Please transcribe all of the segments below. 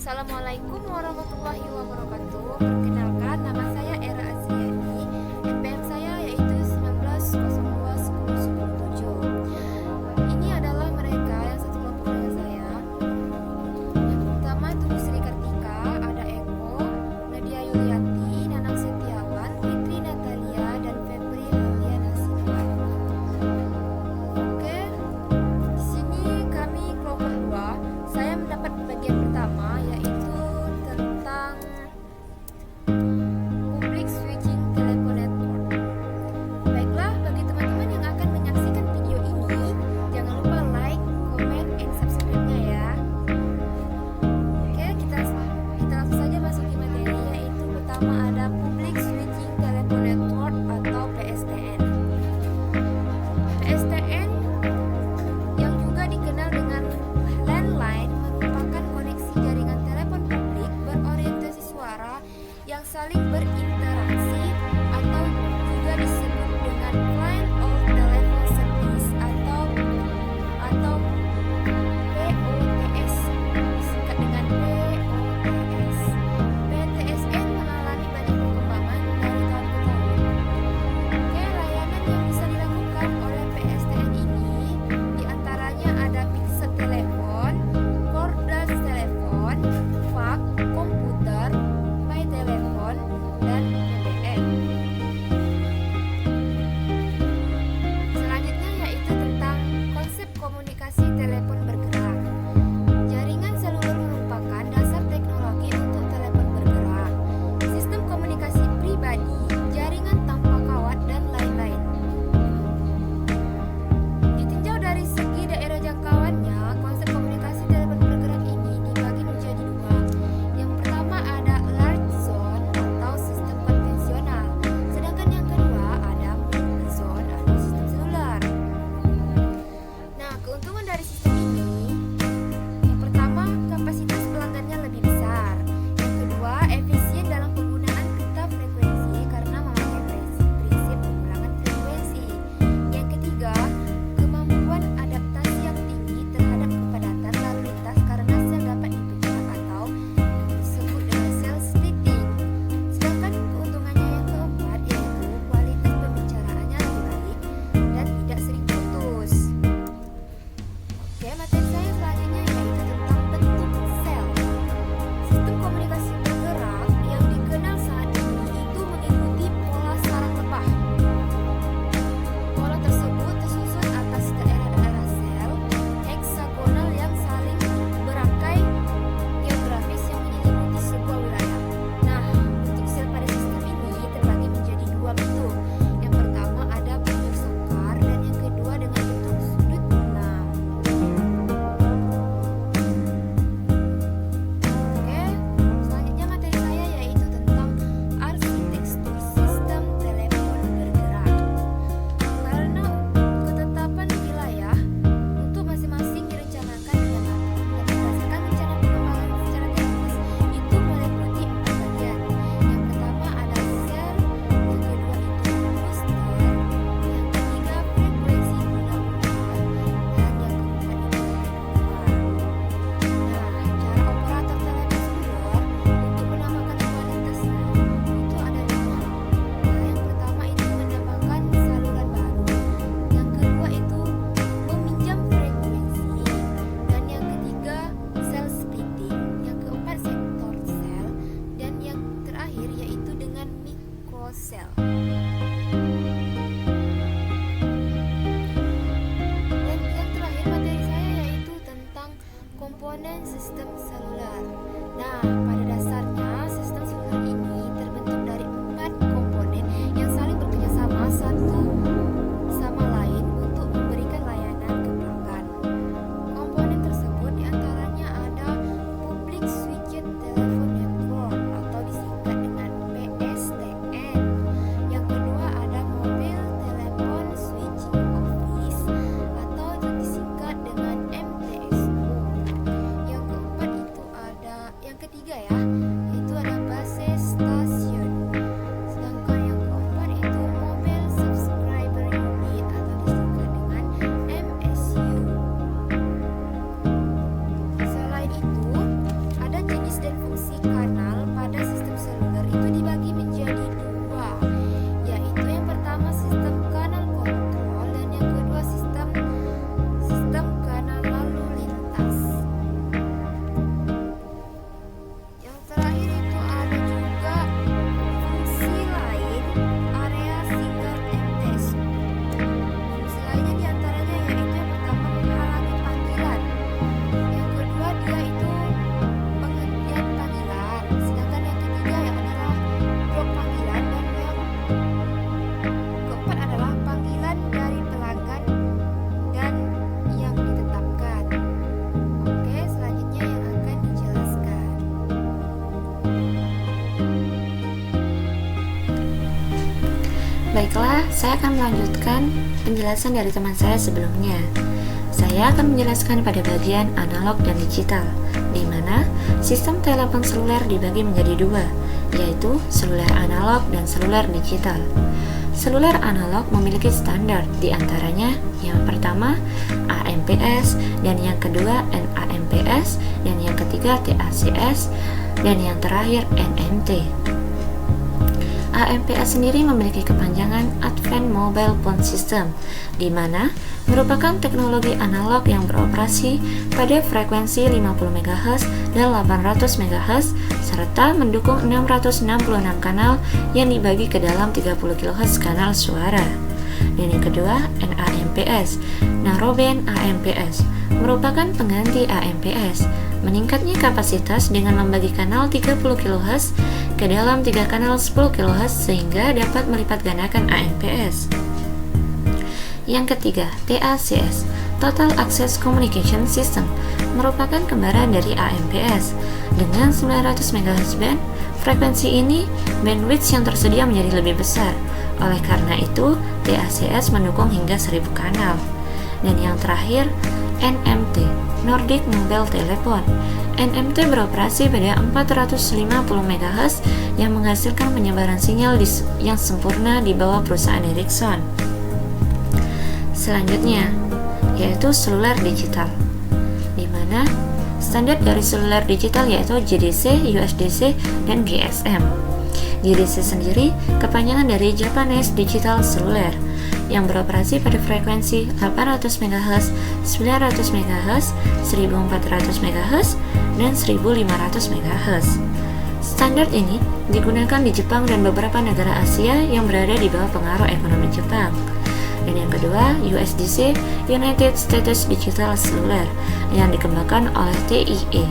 Assalamualaikum warahmatullahi wabarakatuh. Perkenalkan, nama saya Era Azriani. NPM saya yaitu 1902101007. Ini adalah mereka yang satu kelompok dengan saya. Yang pertama itu Sri Kartika, ada Eko, Nadia Yuliati, Nanang Setiawan, Fitri Natalia, dan Febri Halian Hasibuan. Oke, di sini kami kelompok 2. Saya mendapat bagian pertama yaitu tentang public switching telephone network. Baiklah, bagi teman-teman yang akan menyaksikan video ini, jangan lupa like, comment, and subscribe-nya ya. Oke, kita langsung saja masuk ke materi, yaitu pertama ada public switching telephone network atau PSTN. PSTN yang juga dikenal dengan landline merupakan koneksi jaringan telepon publik berorientasi suara yang saling berinteraksi atau juga disebut dengan Client of Telephone Service atau POTS, disingkat dengan POTS. PTSN mengalami banyak perkembangan dari tahun ke tahun. Oke, layanan yang bisa dilakukan oleh PSTN ini diantaranya ada pixel telepon, cordless telepon, fax, komputer, by telepon, dan BBM. Selanjutnya yaitu tentang konsep komunikasi telepon bergerak. Jaringan seluler merupakan dasar teknologi untuk telepon bergerak, sistem komunikasi pribadi, jaringan tanpa kawat, dan lain-lain. Ditinjau dari segi daerah jangkauannya, konsep komunikasi telepon bergerak ini dibagi menjadi dua. Yang pertama ada large zone atau sistem konvensional, sedangkan yang kedua ada mid zone atau sistem seluler. Nah, keuntungan dari sistem ini, yang pertama kapasitas pelanggannya lebih besar. Yang kedua, efisien dalam penggunaan pita frekuensi karena memakai prinsip pengulangan frekuensi. Yang ketiga, kemampuan adaptasi yang tinggi terhadap kepadatan lalu lintas karena sel dapat dipecah atau disebut dengan cell splitting. Sedangkan keuntungannya yang keempat yaitu kualitas pembicaraannya lebih baik dan tidak sering putus. Oke, materi saya selanjutnya yaitu tentang bentuk sel. Sistem komunikasi bergerak yang dikenal saat ini itu mengikuti pola sarang lebah. Pola tersebut tersusun atas daerah-daerah sel heksagonal yang saling berangkai geografis yang menyelimuti sebuah wilayah. Nah, bentuk sel pada sistem ini terbagi menjadi dua bentuk. Yang pertama ada bentuk sangkar dan yang kedua dengan bentuk sudut 6. Oke, selanjutnya materi saya yaitu tentang arsitektur sistem telepon bergerak. Karena ketetapan wilayah untuk masing-masing direncanakan dengan matang dan berdasarkan rencana pengembangan secara teknis itu meliputi 4 bagian. Yang pertama ada sel, yang kedua itu booster, yang ketiga frekuensi guna-gunakan, dan yang keempat itu rektifier. Nah, cara operator telepon seluler untuk menambahkan kualitasnya itu ada 5. Nah, yang pertama itu menambahkan saluran baru, yang kedua itu meminjam frekuensi, dan yang ketiga cell splitting, yang keempat sektor sel, dan yang terakhir yaitu dengan mikrosel. Dan yang terakhir materi saya yaitu tentang komponen sistem seluler. Nah, pada dasarnya sistem seluler ini terbentuk dari 4 komponen yang saling bekerjasama satu sama lain untuk memberikan layanan ke pelanggan. Komponen tersebut diantaranya ada Public Switched Telephone Network atau disingkat dengan PSTN. Yang kedua ada Mobile Telephone Switching Office atau disingkat dengan MTSO. Yang keempat itu ada, yang ketiga ya, yaitu ada Base Baiklah, saya akan melanjutkan penjelasan dari teman saya sebelumnya. Saya akan menjelaskan pada bagian analog dan digital, di mana sistem telepon seluler dibagi menjadi dua, yaitu seluler analog dan seluler digital. Seluler analog memiliki standar, di antaranya yang pertama AMPS, dan yang kedua NAMPS, dan yang ketiga TACS, dan yang terakhir NMT. AMPS sendiri memiliki kepanjangan Advanced Mobile Phone System, di mana merupakan teknologi analog yang beroperasi pada frekuensi 50 MHz dan 800 MHz serta mendukung 666 kanal yang dibagi ke dalam 30 kHz kanal suara. Dan yang kedua, NAMPS, Narrowband AMPS, merupakan pengganti AMPS. Meningkatnya kapasitas dengan membagi kanal 30 kHz ke dalam 3 kanal 10 kHz sehingga dapat melipat gandakan AMPS. Yang ketiga, TACS, Total Access Communication System, merupakan kembaran dari AMPS. Dengan 900 MHz band, frekuensi ini bandwidth yang tersedia menjadi lebih besar. Oleh karena itu, TACS mendukung hingga 1000 kanal. Dan yang terakhir, NMT, Nordic Mobile Telephone. NMT beroperasi pada 450 MHz yang menghasilkan penyebaran sinyal yang sempurna di bawah perusahaan Ericsson. Selanjutnya, yaitu seluler digital, di mana standar dari seluler digital yaitu JDC, USDC, dan GSM. JDC sendiri kepanjangan dari Japanese Digital Cellular yang beroperasi pada frekuensi 800 MHz, 900 MHz, 1400 MHz, dan 1500 MHz. Standar ini digunakan di Jepang dan beberapa negara Asia yang berada di bawah pengaruh ekonomi Jepang. Dan yang kedua, USDC, United States Digital Cellular, yang dikembangkan oleh TIA,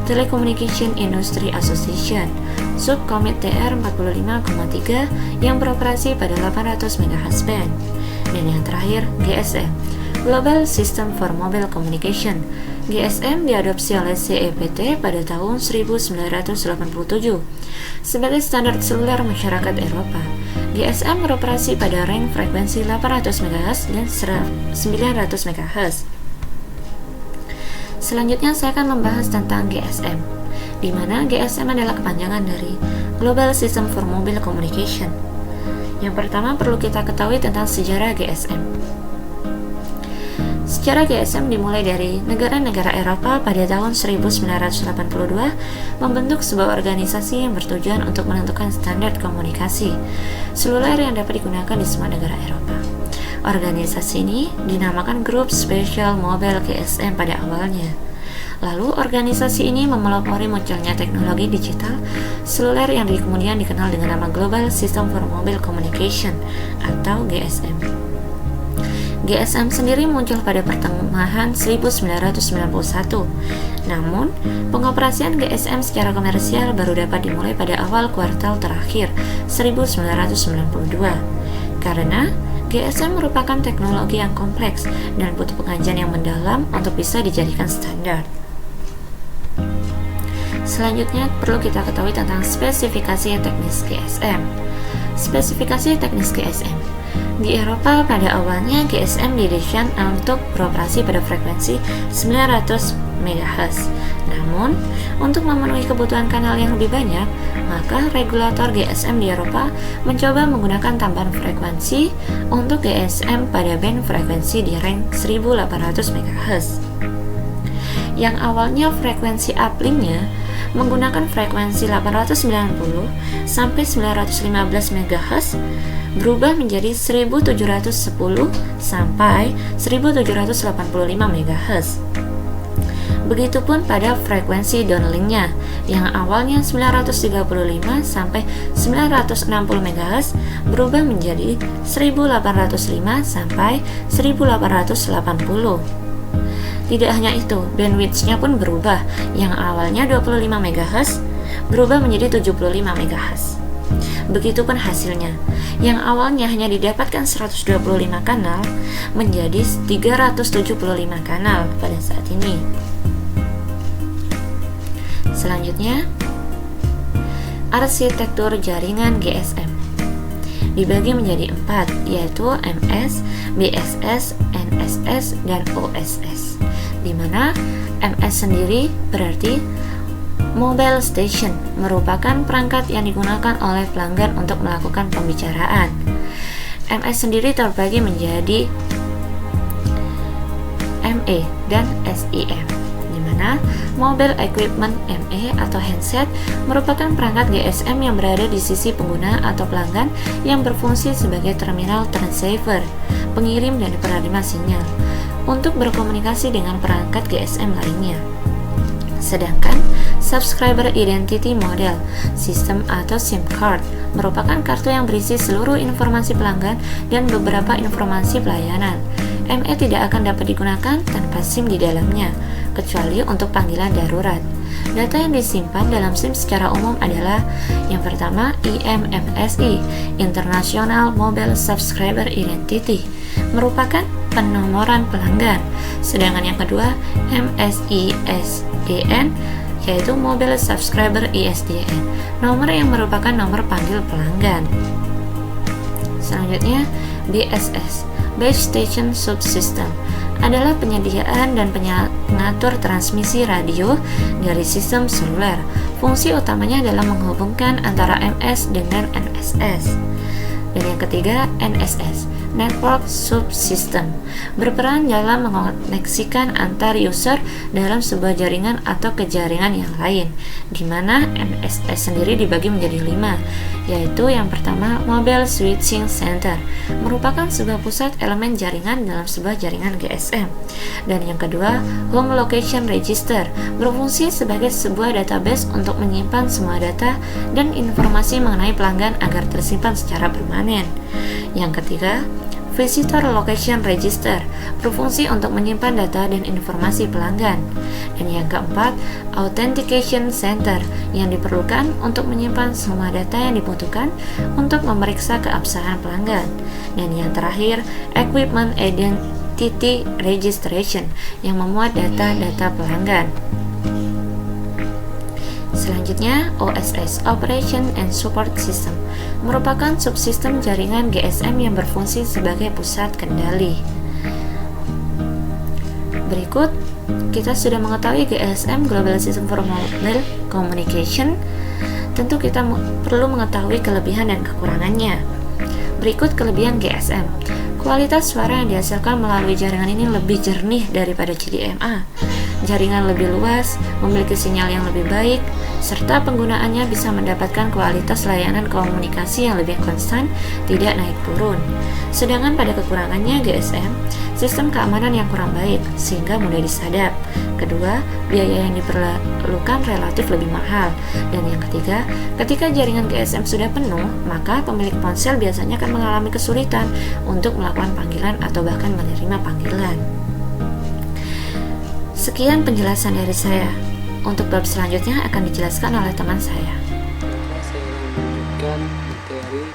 Telecommunication Industry Association, subkomit TR45,3 yang beroperasi pada 800 MHz band. Dan yang terakhir, GSM, Global System for Mobile Communication. GSM diadopsi oleh CEPT pada tahun 1987 sebagai standar seluler masyarakat Eropa. GSM beroperasi pada range frekuensi 800 MHz dan 900 MHz. Selanjutnya saya akan membahas tentang GSM, di mana GSM adalah kepanjangan dari Global System for Mobile Communication. Yang pertama perlu kita ketahui tentang sejarah GSM. Sejarah GSM dimulai dari negara-negara Eropa pada tahun 1982 membentuk sebuah organisasi yang bertujuan untuk menentukan standar komunikasi seluler yang dapat digunakan di semua negara Eropa. Organisasi ini dinamakan Grup Special Mobile GSM pada awalnya. Lalu organisasi ini memelopori munculnya teknologi digital seluler yang kemudian dikenal dengan nama Global System for Mobile Communication atau GSM. GSM sendiri muncul pada pertengahan 1991. Namun, pengoperasian GSM secara komersial baru dapat dimulai pada awal kuartal terakhir 1992. Karena GSM merupakan teknologi yang kompleks dan butuh pengkajian yang mendalam untuk bisa dijadikan standar. Selanjutnya perlu kita ketahui tentang spesifikasi teknis GSM. Spesifikasi teknis GSM. Di Eropa pada awalnya GSM didesain untuk beroperasi pada frekuensi 900 MHz. Namun, untuk memenuhi kebutuhan kanal yang lebih banyak, maka regulator GSM di Eropa mencoba menggunakan tambahan frekuensi untuk GSM pada band frekuensi di range 1800 MHz. Yang awalnya frekuensi uplinknya menggunakan frekuensi 890 sampai 915 MHz berubah menjadi 1710 sampai 1785 MHz. Begitupun pada frekuensi downlinknya yang awalnya 935 sampai 960 MHz berubah menjadi 1805 sampai 1880. Tidak hanya itu, bandwidth-nya pun berubah, yang awalnya 25 MHz berubah menjadi 75 MHz. Begitupun hasilnya, yang awalnya hanya didapatkan 125 kanal menjadi 375 kanal pada saat ini. Selanjutnya, arsitektur jaringan GSM. dibagi menjadi 4, yaitu MS, BSS, NSS, dan OSS. Di mana MS sendiri berarti Mobile Station, merupakan perangkat yang digunakan oleh pelanggan untuk melakukan pembicaraan. MS sendiri terbagi menjadi ME dan SIM, di mana Mobile Equipment ME atau handset merupakan perangkat GSM yang berada di sisi pengguna atau pelanggan yang berfungsi sebagai terminal transceiver, pengirim dan penerima sinyal, untuk berkomunikasi dengan perangkat GSM lainnya. Sedangkan Subscriber Identity Model System atau SIM card merupakan kartu yang berisi seluruh informasi pelanggan dan beberapa informasi pelayanan. ME tidak akan dapat digunakan tanpa SIM di dalamnya, kecuali untuk panggilan darurat. Data yang disimpan dalam SIM secara umum adalah yang pertama IMMSI, International Mobile Subscriber Identity, merupakan penomoran pelanggan. Sedangkan yang kedua MSISDN, yaitu Mobile Subscriber ISDN, nomor yang merupakan nomor panggil pelanggan. Selanjutnya BSS, Base Station Subsystem, adalah penyediaan dan pengatur transmisi radio dari sistem seluler. Fungsi utamanya adalah menghubungkan antara MS dengan NSS. Dan yang ketiga NSS, Network Subsystem, berperan dalam mengoneksikan antar user dalam sebuah jaringan atau ke jaringan yang lain, di mana NSS sendiri dibagi menjadi 5, yaitu yang pertama Mobile Switching Center, merupakan sebuah pusat elemen jaringan dalam sebuah jaringan GSM. Dan yang kedua Home Location Register, berfungsi sebagai sebuah database untuk menyimpan semua data dan informasi mengenai pelanggan agar tersimpan secara permanen. Yang ketiga Visitor Location Register, berfungsi untuk menyimpan data dan informasi pelanggan. Dan yang keempat, Authentication Center, yang diperlukan untuk menyimpan semua data yang dibutuhkan untuk memeriksa keabsahan pelanggan. Dan yang terakhir, Equipment Identity Registration, yang memuat data-data pelanggan. Selanjutnya, OSS, Operation and Support System, merupakan subsistem jaringan GSM yang berfungsi sebagai pusat kendali. Berikut, kita sudah mengetahui GSM, Global System for Mobile Communication. Tentu kita perlu mengetahui kelebihan dan kekurangannya. Berikut kelebihan GSM. Kualitas suara yang dihasilkan melalui jaringan ini lebih jernih daripada CDMA. Jaringan lebih luas, memiliki sinyal yang lebih baik, serta penggunaannya bisa mendapatkan kualitas layanan komunikasi yang lebih konstan, tidak naik turun. Sedangkan pada kekurangannya GSM, sistem keamanan yang kurang baik, sehingga mudah disadap. Kedua, biaya yang diperlukan relatif lebih mahal. Dan yang ketiga, ketika jaringan GSM sudah penuh, maka pemilik ponsel biasanya akan mengalami kesulitan untuk melakukan panggilan atau bahkan menerima panggilan. Sekian penjelasan dari saya. Untuk bab selanjutnya akan dijelaskan oleh teman saya. Saya lanjutkan materi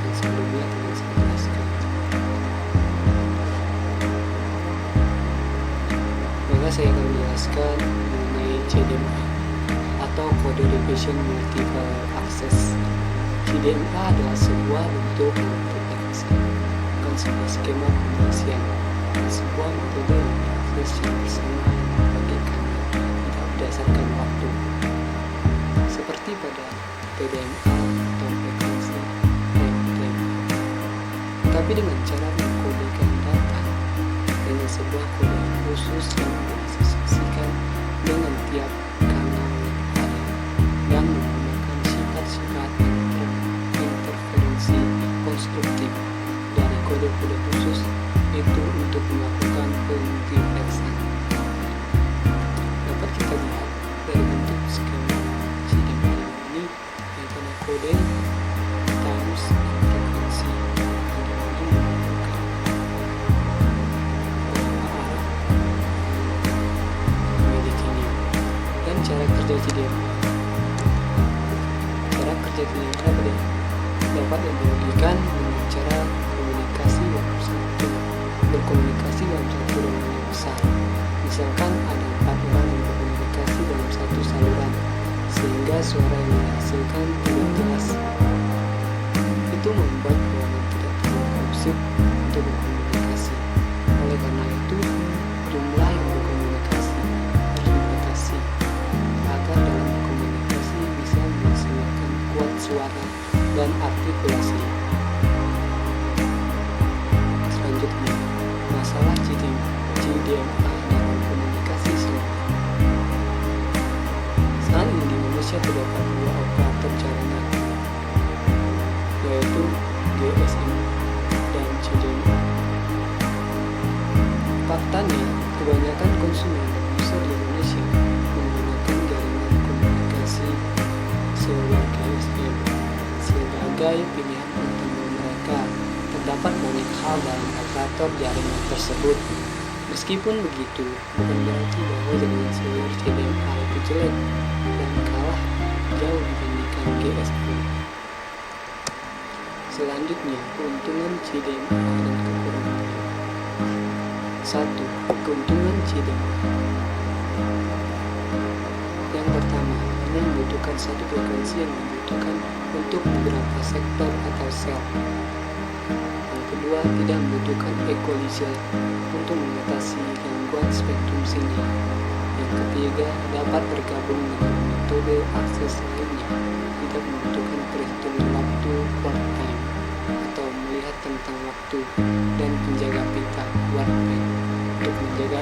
yang sebelumnya telah saya jelaskan. Maka saya akan menjelaskan mengenai CDMA atau Code Division Multiple Access. CDMA adalah sebuah bentuk multiplexing, bukan sebuah skema pengisian. Sebuah metode yang diakses secara bersamaan membagikan tidak berdasarkan waktu, seperti pada TDMA atau frekuensi TDMA, tapi dengan cara mengkodekan data dengan sebuah kode khusus yang diasosiasikan dengan tiap kanal yang ada dan menggunakan sifat-sifat interferensi konstruktif dari kode-kode khusus itu untuk melakukan multiplexing. Dapat kita lihat dari bentuk skema CDMA ini, yaitu kode times frekuensi yang menggunakan arah memilikinya. Dan cara kerja CDMA dapat dibagikan dengan cara berkomunikasi dalam satu ruangan yang besar. Misalkan ada 4 orang yang berkomunikasi dalam satu saluran, sehingga sehingga suara yang dihasilkan tidak jelas. Itu membuat ruangan tidak terlalu kondusif untuk berkomunikasi. Oleh karena itu, jumlah yang berkomunikasi harus dibatasi agar dalam komunikasi bisa menghasilkan kuat suara dan artikulasi. Selanjutnya, masalah CDMA dalam komunikasi seluler. Saat ini di Indonesia terdapat dua operator jaringan, yaitu GSM dan CDMA. Faktanya, kebanyakan konsumen dan user di Indonesia menggunakan jaringan komunikasi seluler GSM sebagai pilihan utama mereka. Terdapat banyak hal dalam operator jaringan tersebut. Meskipun begitu, bukan berarti bahwa jaringan seluler CDMA itu jelek dan kalah jauh dibandingkan GSM. Selanjutnya, keuntungan CDMA dan kekurangannya. 1. Keuntungan CDMA. Yang pertama, hanya membutuhkan satu frekuensi yang dibutuhkan untuk beberapa sektor atau sel. Yang kedua, tidak membutuhkan equalizer untuk mengatasi gangguan spektrum sinyal. Yang ketiga, dapat bergabung dengan metode akses lainnya, tidak membutuhkan perhitungan waktu quart time atau melihat tentang waktu, dan penjaga pita quart band untuk menjaga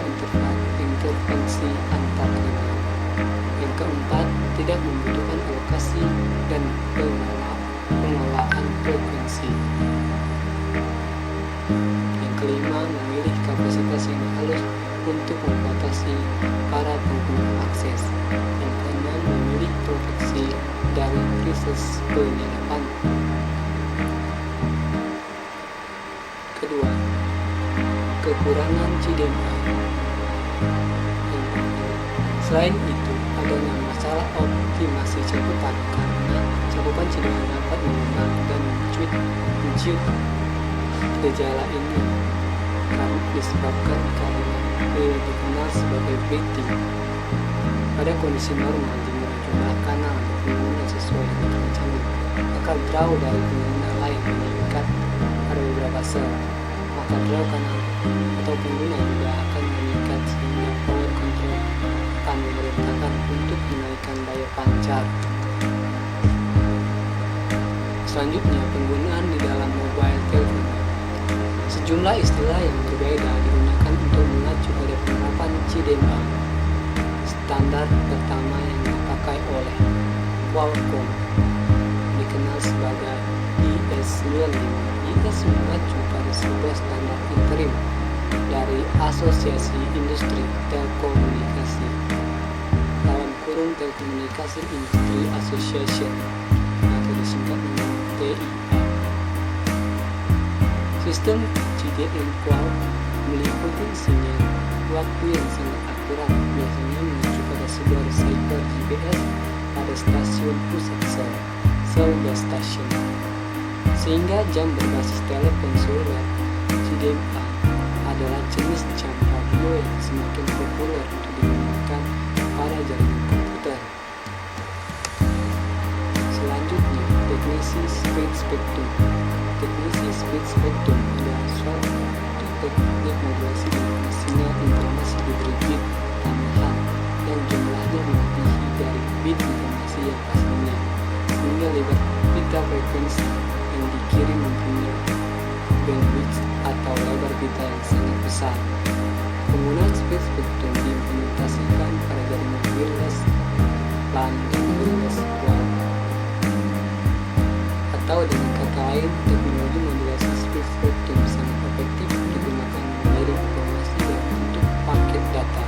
interferensi antar kanal. Yang keempat, tidak membutuhkan alokasi dan pengelolaan frekuensi. Yang kelima, memilih kapasitas yang halus untuk membatasi para pengguna akses. Yang keenam, memilih proteksi dari krisis penyadapan. Kedua, kekurangan CDMA. Selain itu, adanya masalah optimasi cakupan karena cakupan CDMA dapat mengembang dan menciut gejala ini karena disebabkan karena dikenal sebagai breathing. Pada kondisi normal, jika jumlah kanal atau pengguna sesuai dengan rancangan akan draw dari pengguna lain meningkat pada beberapa sel, maka draw kanal atau pengguna juga akan meningkat sehingga power control akan memerintahkan untuk menaikkan daya pancar. Selanjutnya, penggunaan di dalam mobile telepon. Sejumlah istilah yang berbeda digunakan untuk mengacu pada penerapan CDMA. Standar pertama yang dipakai oleh Qualcomm dikenal sebagai ES95. ES mengacu pada sebuah standar interim dari Asosiasi Industri Telekomunikasi (Telecommunication Industry Association) atau disingkat dengan TIA. Sistem CDM Qual meliputi sinyal waktu yang sangat akurat, biasanya mengacu pada sebuah receiver GPS pada stasiun pusat sel base station, sehingga jam berbasis telepon seluler. CDMA adalah jenis jam radio yang semakin populer untuk digunakan pada jaringan komputer. Selanjutnya, teknisi speed spectrum. Teknisi speed spectrum adalah suatu teknik modulasi di mana sinyal informasi diberi bit tambahan yang jumlahnya melebihi dari bit informasi yang aslinya, sehingga lebar pita frekuensi yang dikirim mempunyai bandwidth atau lebar pita yang sangat besar. Penggunaan speed spectrum diimplementasikan pada jaringan wireless LAN dan wireless WAN. Atau dengan kata lain, teknologi modulasi speed spectrum sangat efektif digunakan mengirim informasi dalam bentuk paket data.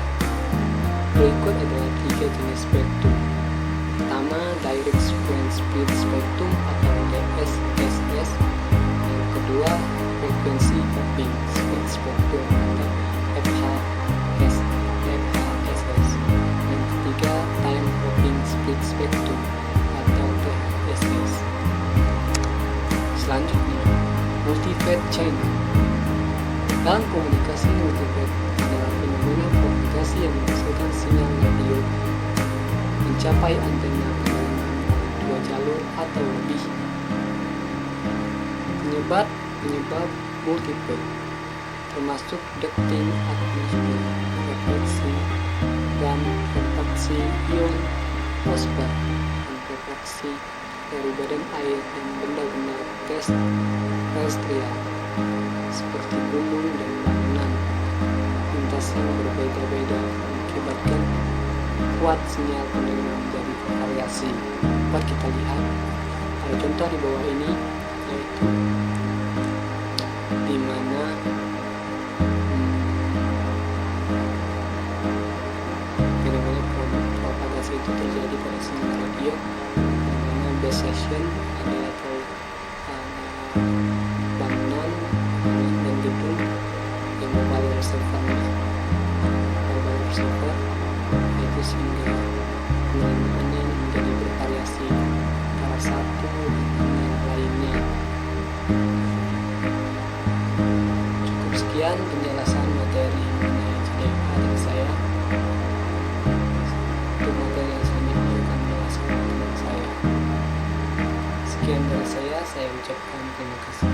Berikut adalah 3 jenis spektrum. Pertama, Direct Speed Spectrum atau DSSS. Yang kedua, Frequency Hopping Speed Spectrum atau FHSS. Yang ketiga, Time Hopping Speed Spectrum atau THSS. Selanjutnya, Multi-Phase Channel. Dalam komunikasi, multi-phase adalah fenomena komunikasi yang menghasilkan sinyal radio mencapai antena pada penyebab multiple, termasuk ducting atmosfer, refleksi, dan konveksi ion fosfor, dan refleksi dari badan air dan benda-benda terestrial seperti gunung dan bangunan. Lintasan berbeda-beda mengakibatkan kuat sinyal penerima menjadi bervariasi. Dapat kita lihat pada contoh di bawah ini, yaitu di mana fenomena propagasi itu terjadi pada sinyal radio, di mana base station ada atau bangunan dan gedung yang mobile receiver itu, sehingga penerimaannya menjadi bervariasi antara satu dengan lainnya. Cukup sekian penjelasan materi mengenai CDMA dari saya. Untuk materi yang selanjutnya akan menjelaskan teman saya. Sekian dari saya ucapkan terima kasih.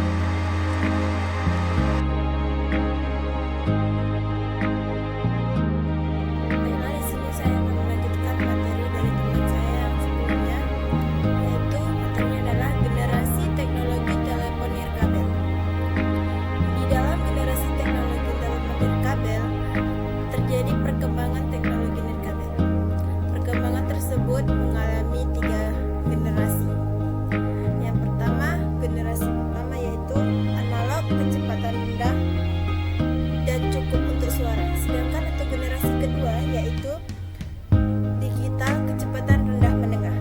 Baiklah, di sini saya akan melanjutkan materi dari teman saya yang sebelumnya, yaitu materinya adalah generasi teknologi telepon nirkabel. Di dalam generasi teknologi telepon nirkabel terjadi perkembangan teknologi nirkabel. Perkembangan tersebut mengalami 3 generasi. Yang pertama, generasi pertama yaitu analog kecepatan rendah dan cukup untuk suara. Sedangkan untuk generasi kedua yaitu digital kecepatan rendah menengah.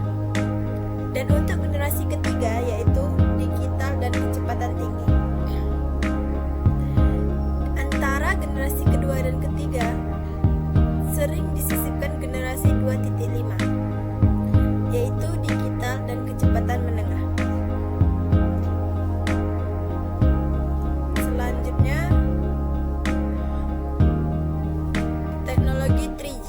Dan untuk generasi ketiga yaitu digital dan kecepatan tinggi. Antara generasi kedua dan ketiga sering disisipkan generasi 2.5, yaitu digital dan kecepatan menengah. Selanjutnya, teknologi 3G.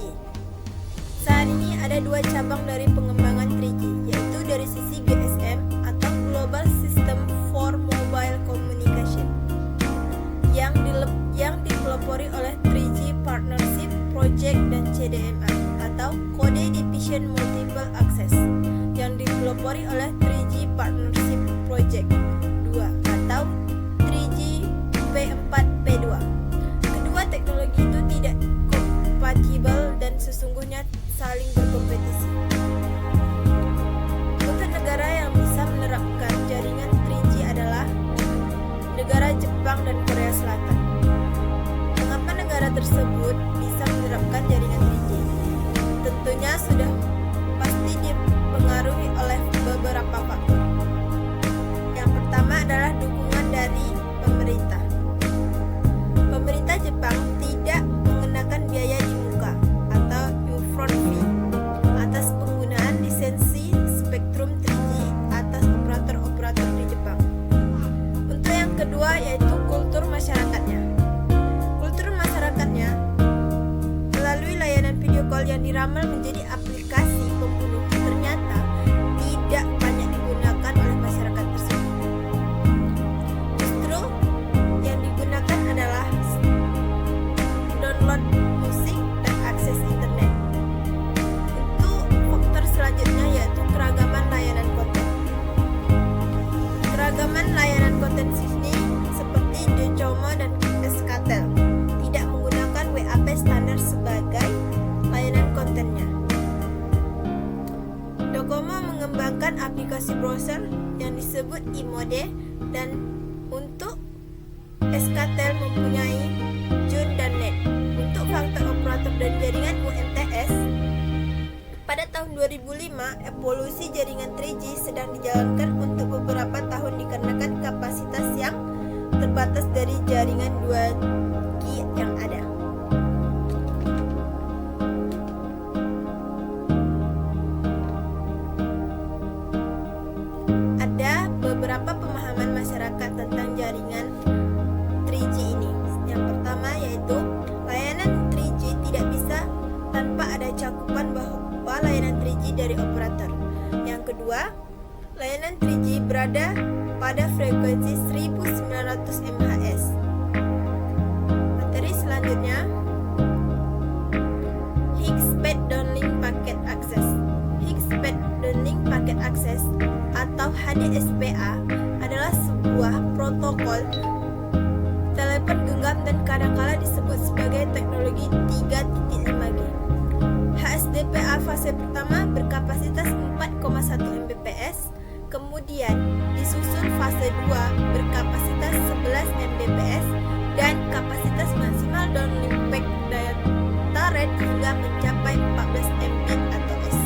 Saat ini ada 2 cabang dari pengembangan 3G, yaitu dari sisi GSM atau Global System for Mobile Communication yang dipelopori oleh 3G Partnership Project dan CDMA atau Code Division Multiple Access yang dipelopori oleh 3G Partnership Project 2 atau 3G P4P2. Kedua teknologi itu tidak kompatibel dan sesungguhnya saling berkompetisi. Untuk negara yang bisa menerapkan jaringan 3G adalah negara Jepang dan Korea Selatan. Mengapa negara tersebut bisa menerapkan jaringan 3G? Tentunya sudah pasti dipengaruhi oleh beberapa faktor. Yang pertama adalah dukungan dari pemerintah. Pemerintah Jepang tidak mengenakan biaya di muka atau upfront fee atas penggunaan lisensi spektrum 3G atas operator-operator di Jepang. Untuk yang kedua yaitu kultur masyarakatnya. Kultur masyarakatnya melalui layanan video call yang diramal menjadi aplikasi pembunuh ternyata tidak banyak digunakan oleh masyarakat tersebut. Justru yang digunakan adalah download musik dan akses internet. Untuk faktor selanjutnya yaitu keragaman layanan konten. Keragaman layanan konten sini seperti Docomo dan Eskatel tidak menggunakan WAP standar sebagai layanan kontennya. Docomo mengembangkan aplikasi browser yang disebut iMode dan untuk Eskatel mempunyai Jun dan Net. Untuk faktor operator dan jaringan UMTS, pada tahun 2005 evolusi jaringan 3G sedang dijalankan untuk beberapa tahun dikarenakan kapasitas yang terbatas dari jaringan 2G yang ada. Ada beberapa pemahaman masyarakat tentang jaringan 3G ini. Yang pertama yaitu layanan 3G tidak bisa tanpa ada cakupan bahwa layanan 3G dari operator. Yang kedua, Layanan 3G berada pada frekuensi 1900 MHz. Materi selanjutnya, High-Speed Downlink Packet Access. High-Speed Downlink Packet Access atau HDSPA adalah sebuah protokol telepon genggam dan kadangkala disebut sebagai teknologi 3.5G. HSDPA fase pertama berkapasitas 4,1 Mbps, kemudian disusul fase 2 berkapasitas 11 Mbps dan kapasitas maksimal downlink pack data rate hingga mencapai 14 Mbit atau S.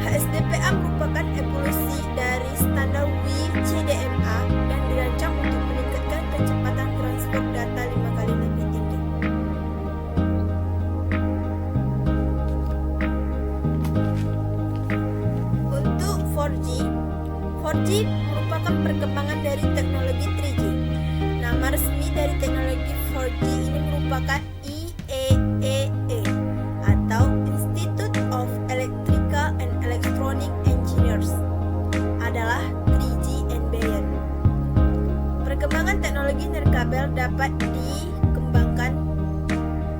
HSDPA merupakan evolusi dari standar WCDMA dan dirancang untuk meningkatkan kecepatan transfer data 5 kali lebih tinggi. Untuk 4G merupakan perkembangan dari teknologi 3G. Nama resmi dari teknologi 4G ini merupakan IEEE atau Institute of Electrical and Electronic Engineers, adalah 3G and beyond. Perkembangan teknologi nirkabel dapat dikembangkan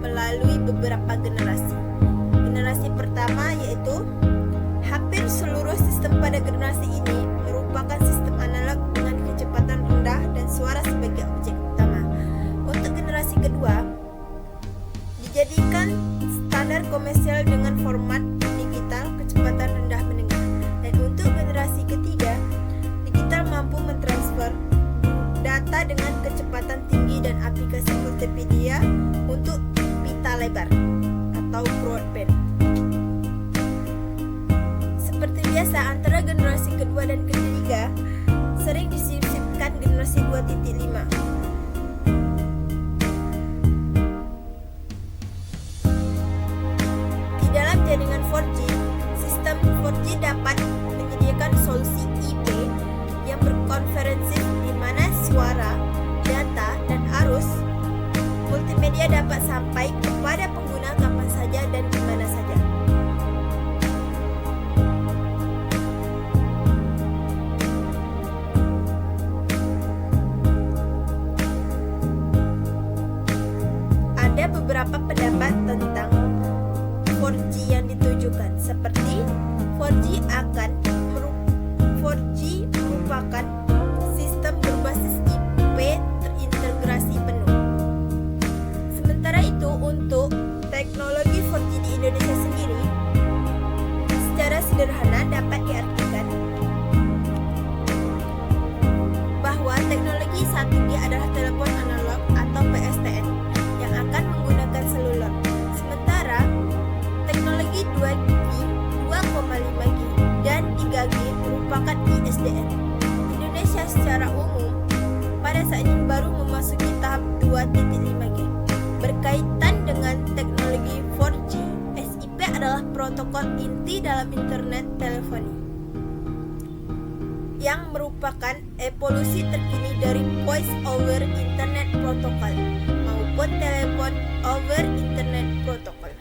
melalui beberapa generasi. Generasi pertama yaitu hampir seluruh sistem pada generasi ini merupakan sistem analog dengan kecepatan rendah dan suara sebagai objek utama. Untuk generasi kedua, dijadikan standar komersial dengan format digital kecepatan rendah menengah. Dan untuk generasi ketiga, digital mampu mentransfer data dengan kecepatan tinggi dan aplikasi multimedia untuk pita lebar atau broadband. Seperti biasa, antara generasi kedua dan ketiga sering disisipkan generasi 2.5. Di dalam jaringan 4G, sistem 4G dapat menyediakan solusi IP yang berkonferensi di mana suara, data, dan arus multimedia dapat sampai kepada pengguna kapan saja dan di mana saja. Ada beberapa pendapat tentang 4G yang ditujukan, seperti 4G merupakan sistem berbasis IP terintegrasi penuh. Sementara itu, untuk teknologi 4G di Indonesia sendiri, secara sederhana dapat diartikan bahwa teknologi 1G adalah telepon analog atau PSTN yang akan menggunakan seluler. Sementara teknologi 2G, 2,5G, dan 3G merupakan ISDN. Indonesia secara umum pada saat ini baru memasuki tahap 2.5G. Berkaitan dengan teknologi 4G, SIP adalah protokol inti dalam internet teleponi yang merupakan evolusi terkini dari Voice over Internet Protocol maupun Telepon over Internet Protocol.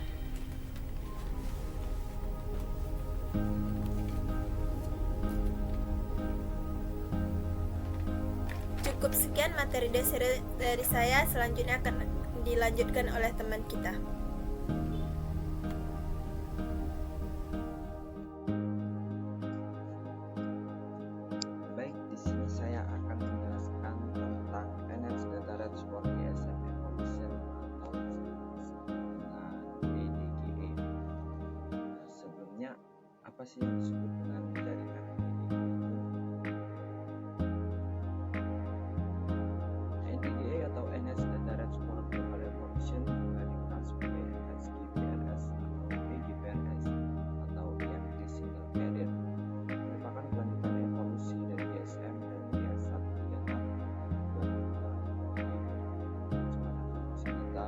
Cukup sekian materi dasar dari saya, selanjutnya akan dilanjutkan oleh teman kita. Baik, di sini saya akan menjelaskan tentang Enhanced Data Rate for GSM Evolution atau dengan PDGE. Sebelumnya, apa sih yang disebut dengan jaringan NDGE atau Enhanced Data Rate for Global Evolution juga dikenal sebagai Enhanced GPRS atau EGPRS atau EMP Single Carrier, merupakan kelanjutan evolusi dari GSM dan GS136 kecepatan transmisi data,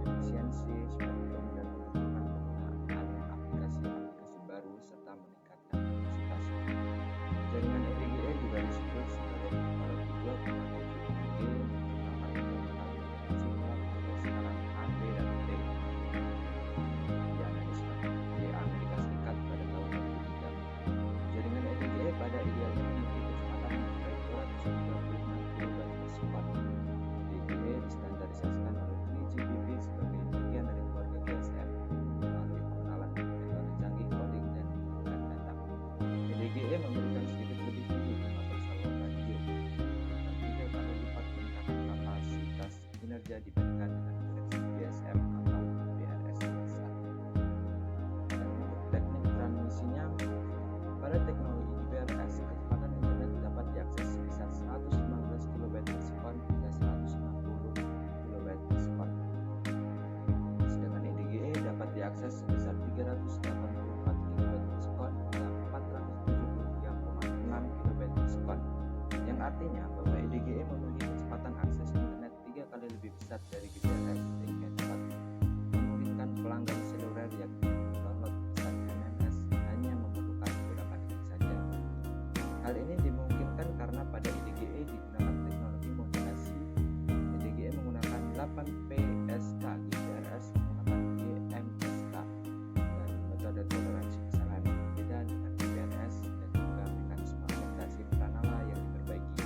efisiensi, spektrum, dan pengembangan penggunaan aplikasi-aplikasi baru serta meningkatkan kapasitas sebesar 384 kb per sekon hingga 473,6 kb per sekon, yang artinya bahwa EDGE memiliki kecepatan akses internet 3 kali lebih besar dari GPRS sehingga dapat memungkinkan pelanggan seluler yang download pesan MMS hanya memerlukan beberapa detik saja. Hal ini dimungkinkan karena pada EDGE digunakan teknologi modulasi. EDGE menggunakan 8 PSK, GPRS menggunakan GMSK, dan metode toleransi kesalahan yang berbeda dengan GPRS dan juga mekanisme adaptasi pranala yang diperbaiki.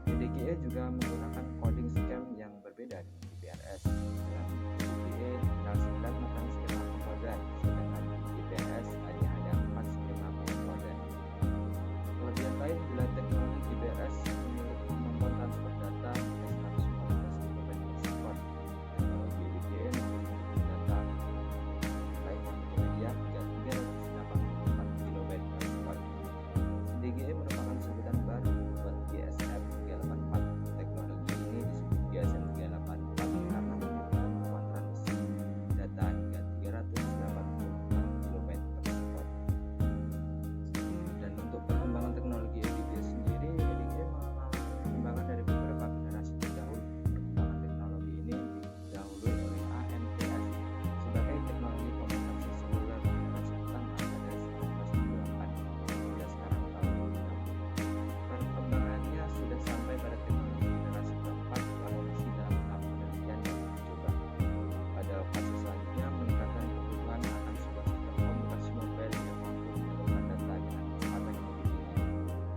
EDGE juga menggunakan coding scheme yang berbeda dengan GPRS. Dalam EDGE dikenal 9 macam skema pengkodean, sedangkan GPRS hanya ada 4 skema pengkodean. Kelebihan lain bila teknologi GPRS memiliki kemampuan transfer data hingga 114 kb per sekon. Teknologi EDGE memiliki data mulai multimedia hingga 384 kb per sekon. EDGE merupakan sebutan baru buat GSM 384. Teknologi ini disebut GSM 384 karena memiliki kemampuan transmisi data hingga 384 kb per sekon. Dan untuk perkembangan teknologi EDGE sendiri, EDGE mengalami perkembangan dari beberapa generasi terdahulu. Perkembangan teknologi ini didahului oleh AMTS sebagai teknologi komunikasi seluler generasi pertama pada 1978 hingga sekarang tahun 2060. Perkembangannya sudah sampai pada teknologi generasi keempat walau masih dalam tahap penelitian dan uji coba. Pada fase selanjutnya, meningkatkan kebutuhan akan sebuah sistem komunikasi mobile yang mampu menyalurkan data dengan kecepatan yang lebih tinggi.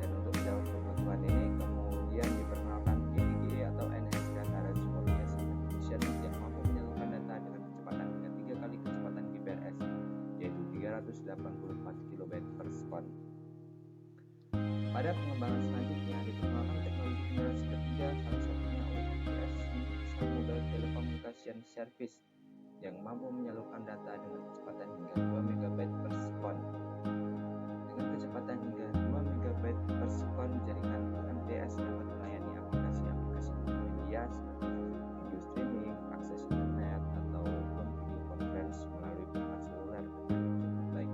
Dan untuk menjawab kebutuhan ini, kemudian diperkenalkan EDGE atau Enhanced Data Transport GSM Solution yang mampu menyalurkan data dengan kecepatan hingga 3 kali kecepatan GPRS, yaitu 384 kb per sekon. Pada pengembangan selanjutnya, diperkenalkan teknologi generasi ketiga, salah satunya oleh PSC, Mobile Telecommunication Service, yang mampu menyalurkan data dengan kecepatan hingga 2 MB per sekon. Dengan kecepatan hingga 2 MB per sekon, jaringan UMTS dapat melayani aplikasi-aplikasi multimedia seperti video streaming, akses internet, ataupun video conference melalui perangkat seluler dengan cukup baik.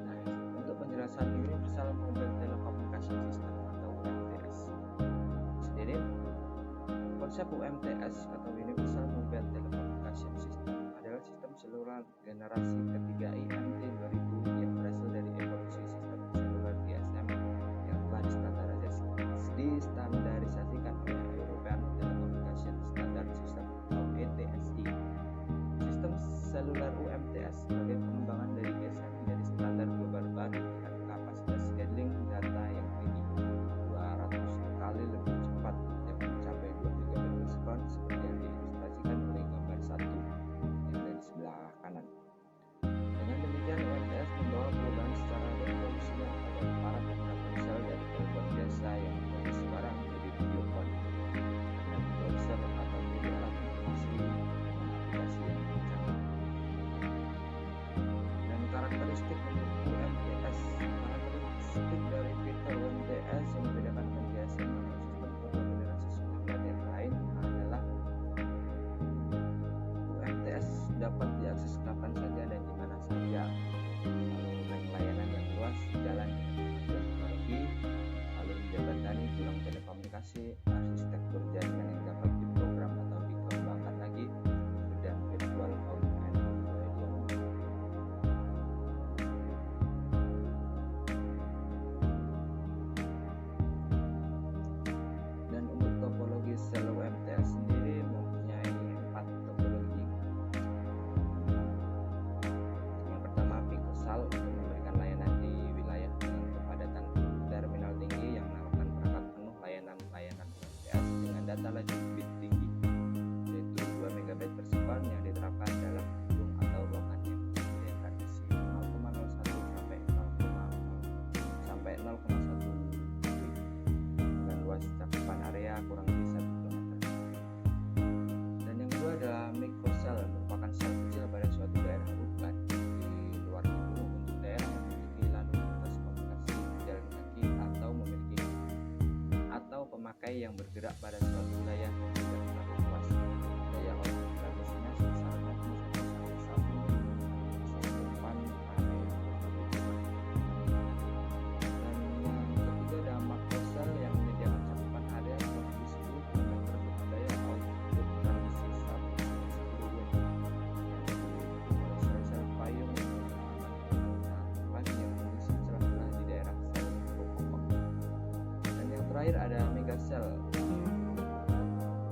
Nah, untuk penjelasan Universal Mobile Telecommunication System atau UMTS sendiri, konsep UMTS atau Universal Mobile Telecommunication System adalah sistem seluler generasi ketiga IMT 2000 yang berasal dari evolusi sistem seluler GSM yang telah distandarisasikan oleh European Telecommunication Standard System atau ETSI. Sistem seluler UMTS sebagai pengembangan dari GSM menjadi standar global baru dengan kapasitas handling data yang tinggi, 200 kali lebih cepat yang mencapai 2 MB per sekon seperti yang diilustrasikan oleh gambar 1 yang ada di sebelah kanan. Dengan demikian, UMTS membawa perubahan secara revolusioner pada para pengguna ponsel dari telepon biasa yang memproduksi barang menjadi video phone dengan browser atau menjadi alat informasi dengan aplikasi yang canggih. Dan karakteristik untuk UMTS dari fitur UMTS yang membedakan dengan GSM atau sistem kedua generasi seluler yang lain adalah UMTS dapat diakses kapan saja dan di mana saja, lalu rank layanan yang luas, jalan dengan kemajuan teknologi, lalu menjembatani tulang telekomunikasi, arsitektur jaringan yang dapat diprogram atau dikembangkan lagi, dan virtual home and radio. Dan untuk topologi sel UMTS sendiri mempunyai 4 topologi. Yang pertama, Picosal untuk memberikan layanan di wilayah dengan kepadatan terminal tinggi yang menawarkan perangkat penuh layanan-layanan UMTS dengan data laju bit tinggi, yaitu 2 MB per sekon yang diterapkan dalam gedung atau ruangan yang menyediakan isi 0,01 sampai 0,1 wib dengan luas cakupan area kurang lebih 1 km. Dan yang kedua adalah Microcell, merupakan sel kecil pada suatu daerah urban di luar gedung untuk daerah yang memiliki lalu lintas komunikasi jalan kaki atau memiliki atau pemakai yang bergerak pada suatu wilayah yang tidak terlalu luas. Daya output transmisinya sebesar 0,1 sampai 1 terakhir ada megacell.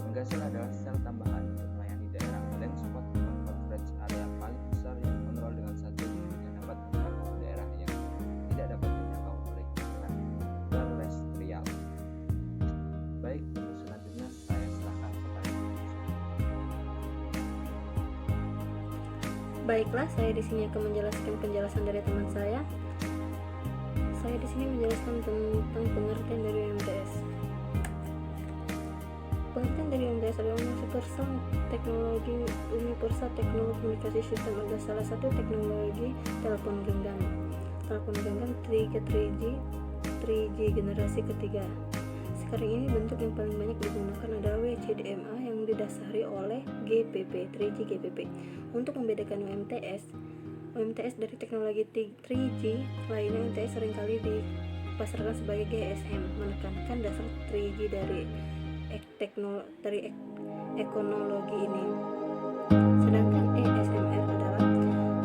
Megacell adalah sel tambahan untuk melayani daerah blank spot atau coverage area paling besar yang kontrol dengan satu yang dapat mencakup daerah yang tidak dapat dijangkau oleh jaringan terestrial. Baik, untuk selanjutnya saya serahkan kepada Baiklah, saya di sini akan menjelaskan penjelasan dari teman saya. Saya di sini menjelaskan tentang pengertian dari UMTS. Pengertian dari UMTS adalah Universal Teknologi Komunikasi Sistem adalah salah satu teknologi telepon genggam. Telepon genggam 3G generasi ketiga. Sekarang ini bentuk yang paling banyak digunakan adalah WCDMA yang didasari oleh GPP, 3G GPP. Untuk membedakan UMTS dari teknologi 3G lainnya, UMTS seringkali dipasarkan sebagai GSM, menekankan dasar 3G dari ekonologi ini. Sedangkan ESMR adalah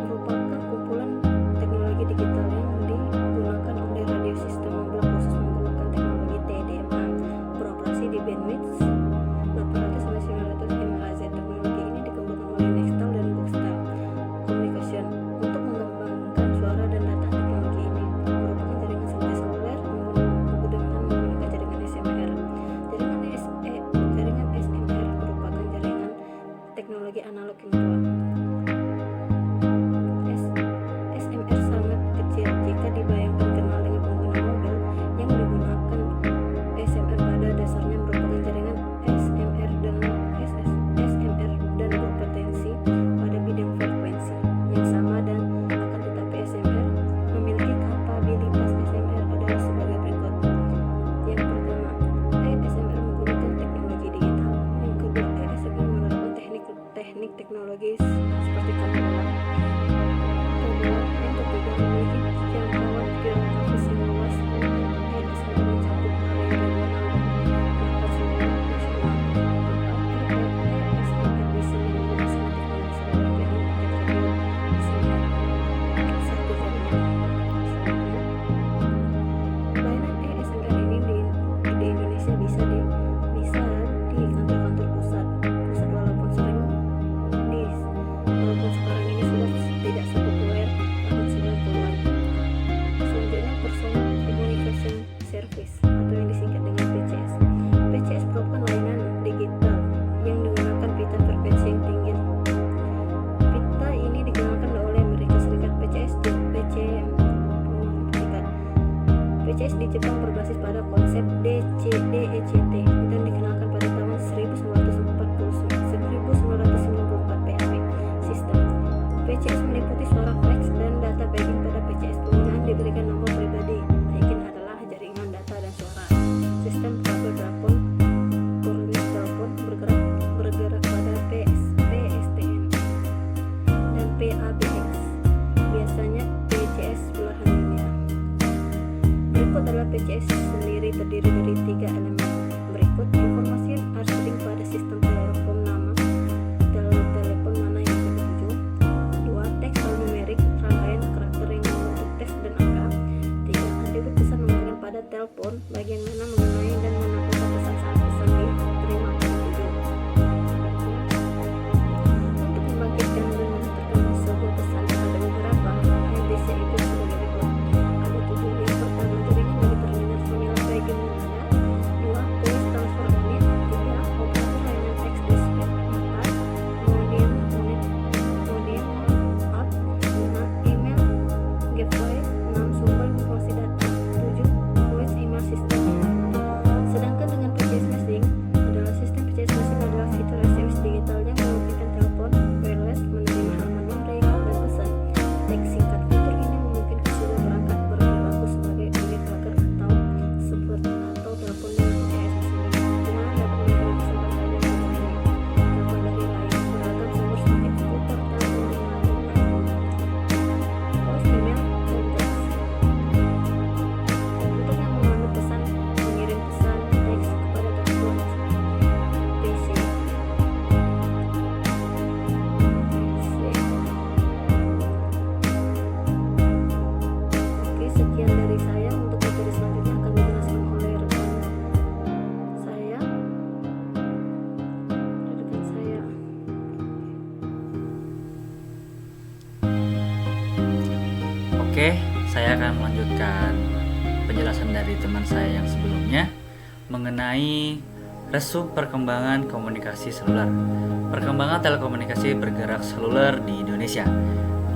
merupakan kumpulan teknologi digital yang digunakan oleh radio sistem mobil khusus menggunakan teknologi TDMA, beroperasi di bandwidth 800-900 MHz. Teknologi ini dikembangkan oleh Nextel dan Boxtel Communication untuk mengembangkan suara dan data. Teknologi ini merupakan jaringan seperti seluler dengan menggunakan jaringan SMR. Jaringan SMR merupakan jaringan teknologi analog yang tua. SMR sangat kecil jika dibayangkan kenal dengan pengguna mobil yang menggunakan SMR. Pada dasarnya merupakan jaringan SMR dan berpotensi pada bidang frekuensi yang sama dan akan tetapi SMR memiliki kapabilitas. SMR adalah sebagai berikut. Yang pertama, ESMR menggunakan teknologi digital. Yang kedua, ESMR menerapkan teknik teknologi seperti kamera. Yang ketiga, memiliki jangkauan geografis yang luas. ESMR mencakup area regional bahkan seluruh nasional. ESMR bisa mengoperasikan teknologi seluler dari paket radio SMR satu jaringan. Layanan ESMR ini di Indonesia bisa di kantor-kantor pusat walaupun sekarang ini sudah tidak sepopuler tahun 90-an. Selanjutnya, Personal Communication Service atau yang disingkat dengan PCS. PCS merupakan layanan digital yang menggunakan pita frekuensi yang tinggi. Pita ini dikenalkan oleh Amerika Serikat. PCS di Jepang berbasis pada konsep DECT dan dikenalkan pada tahun 1994 PHP sistem. PCS meliputi suara fax dan data paging. Pada PCS penggunaan diberikan nomor pribadi. Paging adalah jaringan data dan suara. Sistem kabel telepon kornis telepon bergerak pada PSTN dan PABX. Biasanya PCS belahan dunia. Berikut adalah PCS sendiri, terdiri dari 3 elemen berikut. Informasi arsering pada sistem telepon, nama telepon mana yang dituju. 2. Teks alnumerik, rangkaian karakter yang membentuk teks dan angka. 3. Atribut pesan memberikan pada telepon, bagian mana mengenai dan menangkap pesan saat pesan diterima pada tujuh. Untuk membangkitkan dan mengantarkan sebuah pesan ada beberapa yang bisa ikut sebagai berikut. Ada 7. Yang pertama, jaringan dari terminal vanilla paging yang ada. 2. Voice transfer unit. 3. Operator layanan teks dispatch. 4. Modem up. 5. Email gateway. 6. Sumber informasi data. 7. Voice email system. Oke, saya akan melanjutkan penjelasan dari teman saya yang sebelumnya mengenai resume perkembangan komunikasi seluler. Perkembangan telekomunikasi bergerak seluler di Indonesia.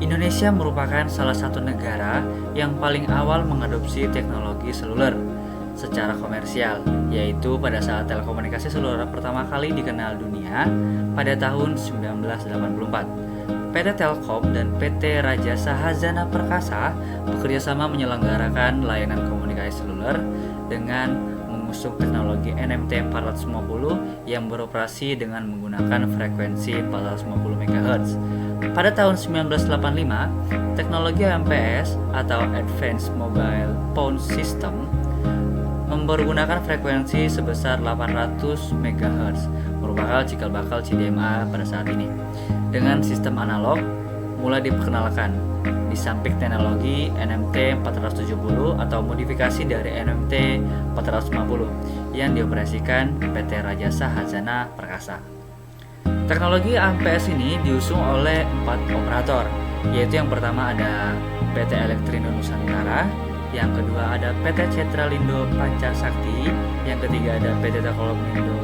Indonesia merupakan salah satu negara yang paling awal mengadopsi teknologi seluler secara komersial, yaitu pada saat telekomunikasi seluler pertama kali dikenal dunia pada tahun 1984. PT Telkom dan PT Rajasa Hazana Perkasa bekerjasama menyelenggarakan layanan komunikasi seluler dengan mengusung teknologi NMT 450 yang beroperasi dengan menggunakan frekuensi 450 MHz. Pada tahun 1985, teknologi AMPS atau Advanced Mobile Phone System mempergunakan frekuensi sebesar 800 MHz, merupakan cikal bakal CDMA pada saat ini. Dengan sistem analog mulai diperkenalkan, di samping teknologi NMT 470 atau modifikasi dari NMT 450 yang dioperasikan PT Rajasa Hazana Perkasa. Teknologi AMPS ini diusung oleh 4 operator, yaitu yang pertama ada PT Elektrindo Nusantara, yang kedua ada PT Cetralindo Pancasakti, yang ketiga ada PT Telkomindo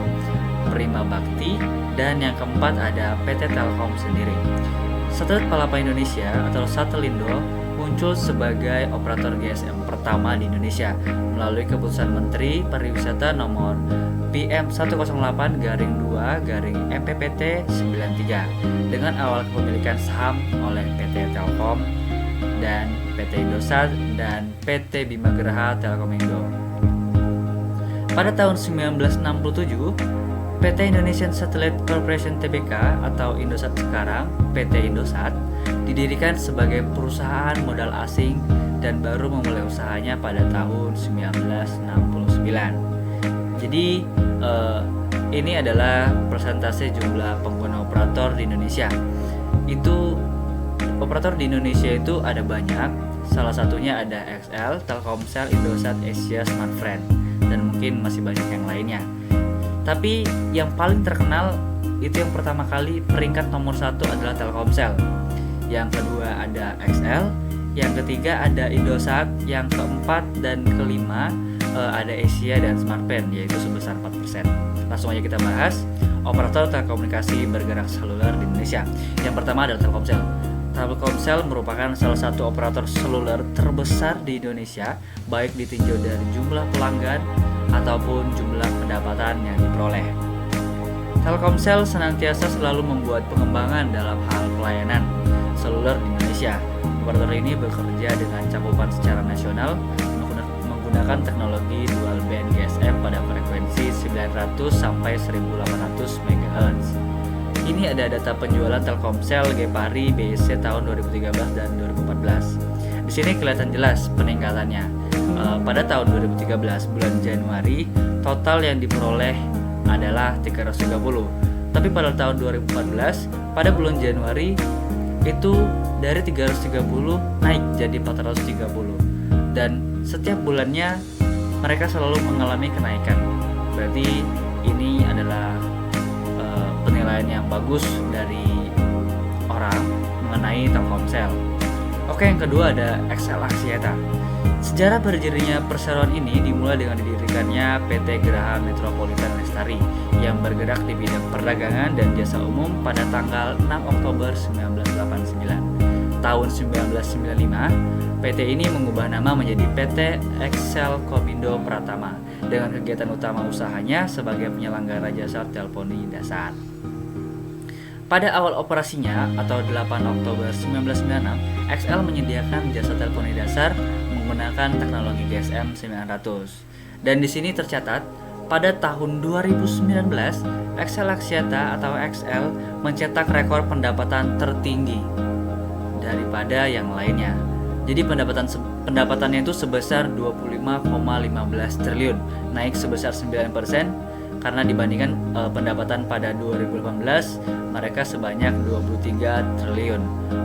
Prima Bakti, dan yang keempat ada PT Telkom sendiri. Satelit Palapa Indonesia atau Satelindo muncul sebagai operator GSM pertama di Indonesia melalui keputusan Menteri Pariwisata nomor PM108-2-MPPT 93 dengan awal kepemilikan saham oleh PT Telkom dan PT Indosat dan PT Bima Geraha Telkomindo. Pada tahun 1967, PT Indonesian Satellite Corporation Tbk atau Indosat sekarang, PT Indosat, didirikan sebagai perusahaan modal asing dan baru memulai usahanya pada tahun 1969. Jadi ini adalah persentase jumlah pengguna operator di Indonesia. Itu operator di Indonesia itu ada banyak, salah satunya ada XL, Telkomsel, Indosat, Asia, Smartfren, dan mungkin masih banyak yang lainnya. Tapi yang paling terkenal itu yang pertama kali peringkat nomor 1 adalah Telkomsel. Yang kedua ada XL, yang ketiga ada Indosat, yang keempat dan kelima ada Asia dan Smartfren, yaitu sebesar 4%. Langsung aja kita bahas operator telekomunikasi bergerak seluler di Indonesia. Yang pertama adalah Telkomsel. Telkomsel merupakan salah satu operator seluler terbesar di Indonesia, baik ditinjau dari jumlah pelanggan ataupun jumlah pendapatan yang diperoleh. Telkomsel senantiasa selalu membuat pengembangan dalam hal pelayanan seluler di Indonesia. Operator ini bekerja dengan cakupan secara nasional menggunakan teknologi dual band GSM pada frekuensi 900 sampai 1800 MHz. Ini ada data penjualan Telkomsel Gepari BEC tahun 2013 dan 2014. Di sini kelihatan jelas peningkatannya. Pada tahun 2013 bulan Januari total yang diperoleh adalah 330. Tapi pada tahun 2014 pada bulan Januari itu dari 330 naik jadi 430. Dan setiap bulannya mereka selalu mengalami kenaikan. Berarti ini adalah penilaian yang bagus dari orang mengenai Telkomsel. Oke, yang kedua ada XL Axiata. Sejarah berdirinya perseroan ini dimulai dengan didirikannya PT Geraha Metropolitan Lestari yang bergerak di bidang perdagangan dan jasa umum pada tanggal 6 Oktober 1989. Tahun 1995, PT ini mengubah nama menjadi PT XL Komindo Pratama dengan kegiatan utama usahanya sebagai penyelenggara jasa teleponi dasar. Pada awal operasinya atau 8 Oktober 1996, XL menyediakan jasa teleponi dasar menggunakan teknologi GSM 900. Dan di sini tercatat pada tahun 2019, XL Axiata atau XL mencetak rekor pendapatan tertinggi daripada yang lainnya. Jadi pendapatannya itu sebesar 25,15 triliun, naik sebesar 9%. Karena dibandingkan pendapatan pada 2018 mereka sebanyak 23 triliun.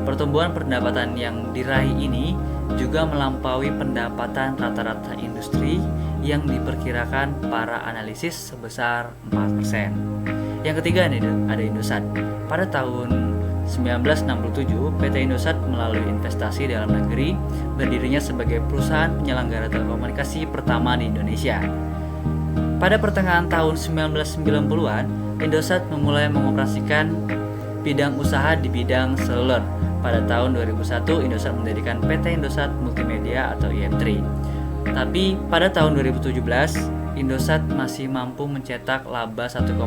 Pertumbuhan pendapatan yang diraih ini juga melampaui pendapatan rata-rata industri yang diperkirakan para analisis sebesar 4%. Yang ketiga ada Indosat. Pada tahun 1967, PT Indosat melalui investasi dalam negeri berdirinya sebagai perusahaan penyelenggara telekomunikasi pertama di Indonesia. Pada pertengahan tahun 1990-an, Indosat memulai mengoperasikan bidang usaha di bidang seluler. Pada tahun 2001, Indosat mendirikan PT Indosat Multimedia atau IM3. Tapi pada tahun 2017, Indosat masih mampu mencetak laba 1,1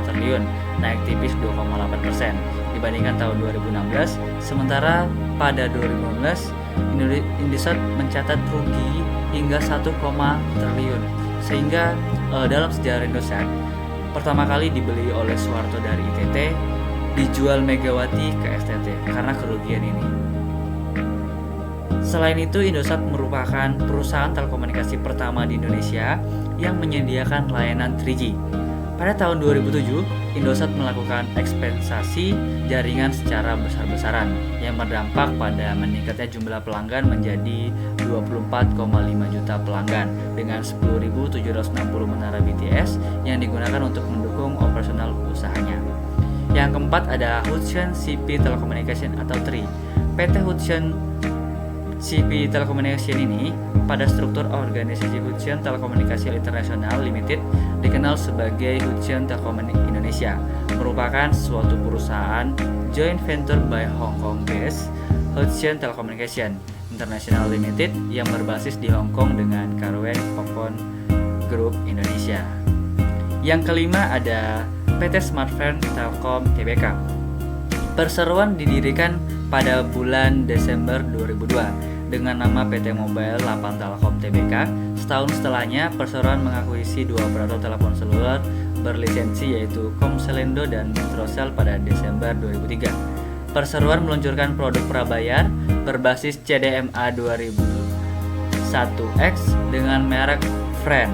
triliun, naik tipis 2,8% dibandingkan tahun 2016. Sementara pada 2015, Indosat mencatat rugi hingga 1, triliun. Sehingga dalam sejarah Indosat, pertama kali dibeli oleh Soeharto dari ITT, dijual Megawati ke STT karena kerugian ini. Selain itu, Indosat merupakan perusahaan telekomunikasi pertama di Indonesia yang menyediakan layanan 3G. Pada tahun 2007, Indosat melakukan ekspansi jaringan secara besar-besaran yang berdampak pada meningkatnya jumlah pelanggan menjadi 24,5 juta pelanggan dengan 10.760 menara BTS yang digunakan untuk mendukung operasional usahanya. Yang keempat ada Hutchison CP Telecommunication atau TRI. PT Hutchison CP Telecommunication ini pada struktur organisasi Hutchison Telekomunikasi Internasional Limited dikenal sebagai Hutchison Telekom Indonesia, merupakan suatu perusahaan joint venture by Hong Kong based Hutchison Telecommunication International Limited yang berbasis di Hong Kong dengan Karuen Pokon Group Indonesia. Yang kelima ada PT Smartfren Telkom Tbk. Perseroan didirikan pada bulan Desember 2002 dengan nama PT Mobile 8 Telkom Tbk. Setahun setelahnya, Perseroan mengakuisisi 2 operator telepon seluler berlisensi yaitu Komselindo dan Metrocell pada Desember 2003. Perseroan meluncurkan produk prabayar berbasis CDMA 2001X dengan merek Friend.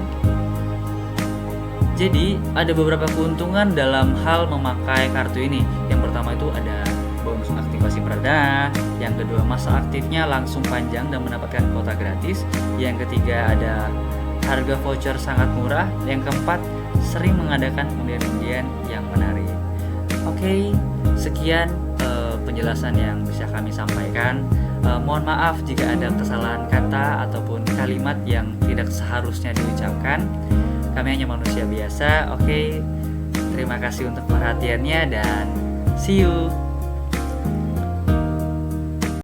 Jadi, ada beberapa keuntungan dalam hal memakai kartu ini. Yang pertama itu ada bonus aktivasi perdana, yang kedua masa aktifnya langsung panjang dan mendapatkan kuota gratis, yang ketiga ada harga voucher sangat murah, yang keempat sering mengadakan undian-undian yang menarik. Oke, sekian penjelasan yang bisa kami sampaikan. Mohon maaf jika ada kesalahan kata ataupun kalimat yang tidak seharusnya diucapkan. Kami hanya manusia biasa. Oke, terima kasih untuk perhatiannya dan see you.